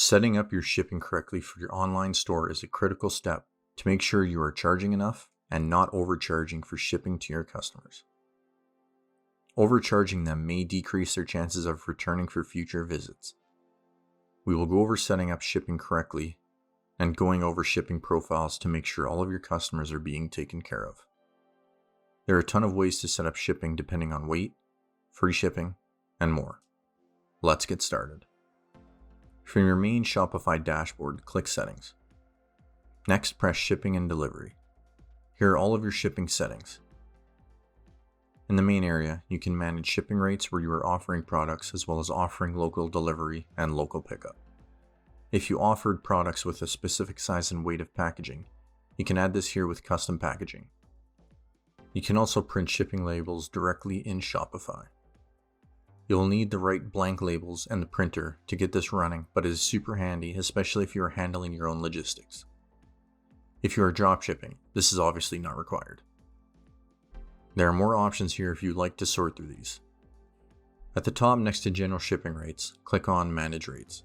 Setting up your shipping correctly for your online store is a critical step to make sure you are charging enough and not overcharging for shipping to your customers. Overcharging them may decrease their chances of returning for future visits. We will go over setting up shipping correctly and going over shipping profiles to make sure all of your customers are being taken care of. There are a ton of ways to set up shipping depending on weight, free shipping, and more. Let's get started. From your main Shopify dashboard, click Settings. Next, press Shipping and Delivery. Here are all of your shipping settings. In the main area, you can manage shipping rates where you are offering products as well as offering local delivery and local pickup. If you offered products with a specific size and weight of packaging, you can add this here with custom packaging. You can also print shipping labels directly in Shopify. You'll need the right blank labels and the printer to get this running, but it is super handy, especially if you are handling your own logistics. If you are dropshipping, this is obviously not required. There are more options here if you'd like to sort through these. At the top next to General Shipping Rates, click on Manage Rates.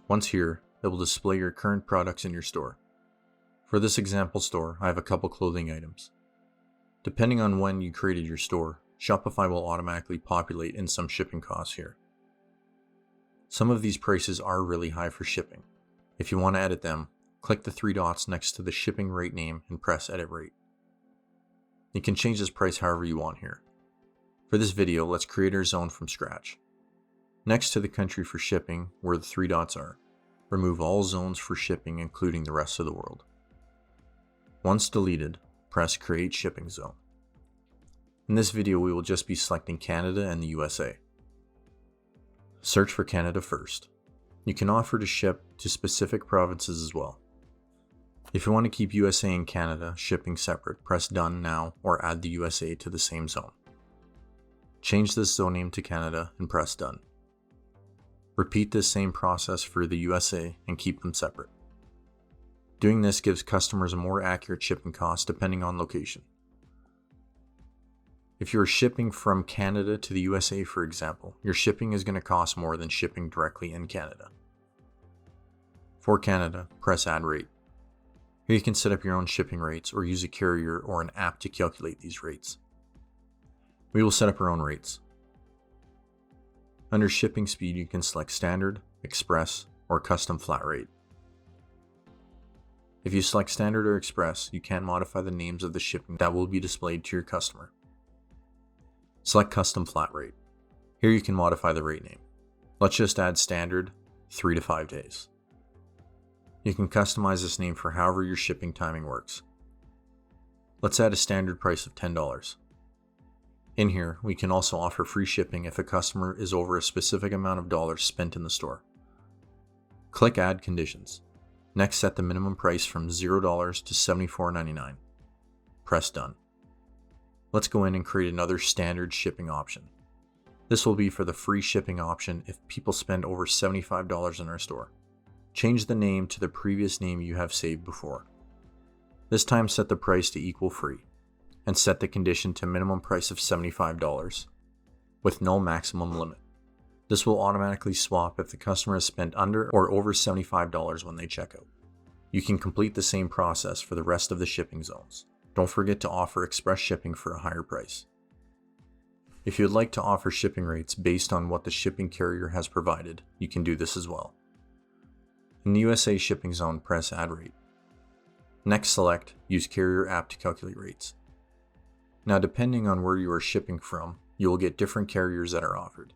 Once here, it will display your current products in your store. For this example store, I have a couple clothing items. Depending on when you created your store, Shopify will automatically populate in some shipping costs here. Some of these prices are really high for shipping. If you want to edit them, click the three dots next to the shipping rate name and press Edit Rate. You can change this price however you want here. For this video, let's create our zone from scratch. Next to the country for shipping, where the three dots are, remove all zones for shipping including the rest of the world. Once deleted, press Create Shipping Zone. In this video, we will just be selecting Canada and the USA. Search for Canada first. You can offer to ship to specific provinces as well. If you want to keep USA and Canada shipping separate, press Done now or add the USA to the same zone. Change this zone name to Canada and press Done. Repeat this same process for the USA and keep them separate. Doing this gives customers a more accurate shipping cost depending on location. If you are shipping from Canada to the USA, for example, your shipping is going to cost more than shipping directly in Canada. For Canada, press Add Rate. Here you can set up your own shipping rates or use a carrier or an app to calculate these rates. We will set up our own rates. Under shipping speed, you can select Standard, Express, or Custom Flat Rate. If you select Standard or Express, you can't modify the names of the shipping that will be displayed to your customer. Select Custom Flat Rate. Here you can modify the rate name. Let's just add Standard, 3 to 5 days. You can customize this name for however your shipping timing works. Let's add a standard price of $10. In here, we can also offer free shipping if a customer is over a specific amount of dollars spent in the store. Click Add Conditions. Next, set the minimum price from $0 to $74.99. Press Done. Let's go in and create another standard shipping option. This will be for the free shipping option if people spend over $75 in our store. Change the name to the previous name you have saved before. This time set the price to equal free, and set the condition to minimum price of $75, with no maximum limit. This will automatically swap if the customer has spent under or over $75 when they check out. You can complete the same process for the rest of the shipping zones. Don't forget to offer express shipping for a higher price. If you'd like to offer shipping rates based on what the shipping carrier has provided, you can do this as well. In the USA shipping zone, press Add Rate. Next, select Use Carrier App to calculate rates. Now, depending on where you are shipping from, you will get different carriers that are offered.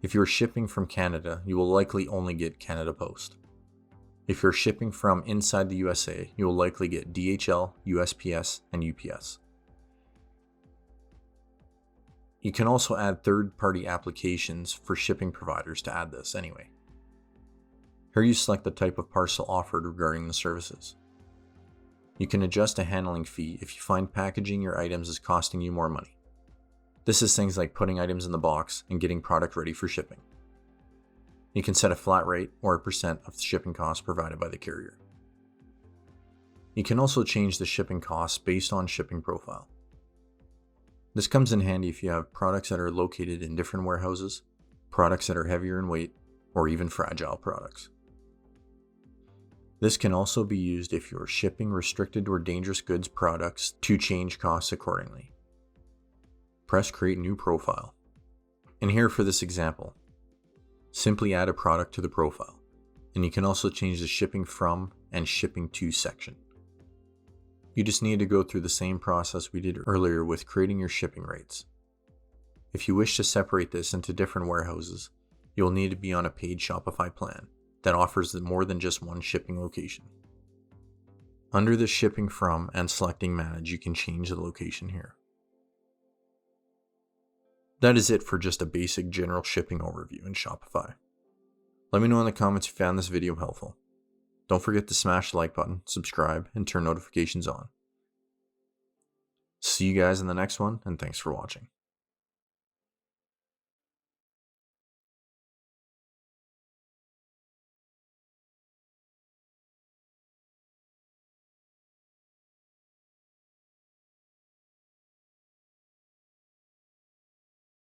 If you are shipping from Canada, you will likely only get Canada Post. If you're shipping from inside the USA, you will likely get DHL, USPS, and UPS. You can also add third-party applications for shipping providers to add this anyway. Here you select the type of parcel offered regarding the services. You can adjust a handling fee if you find packaging your items is costing you more money. This is things like putting items in the box and getting product ready for shipping. You can set a flat rate or a percent of the shipping costs provided by the carrier. You can also change the shipping costs based on shipping profile. This comes in handy if you have products that are located in different warehouses, products that are heavier in weight, or even fragile products. This can also be used if you're shipping restricted or dangerous goods products to change costs accordingly. Press Create New Profile. And here for this example, simply add a product to the profile, and you can also change the shipping from and shipping to section. You just need to go through the same process we did earlier with creating your shipping rates. If you wish to separate this into different warehouses, you'll need to be on a paid Shopify plan that offers more than just one shipping location. Under the shipping from and selecting manage, you can change the location here. That is it for just a basic general shipping overview in Shopify. Let me know in the comments if you found this video helpful. Don't forget to smash the like button, subscribe, and turn notifications on. See you guys in the next one, and thanks for watching.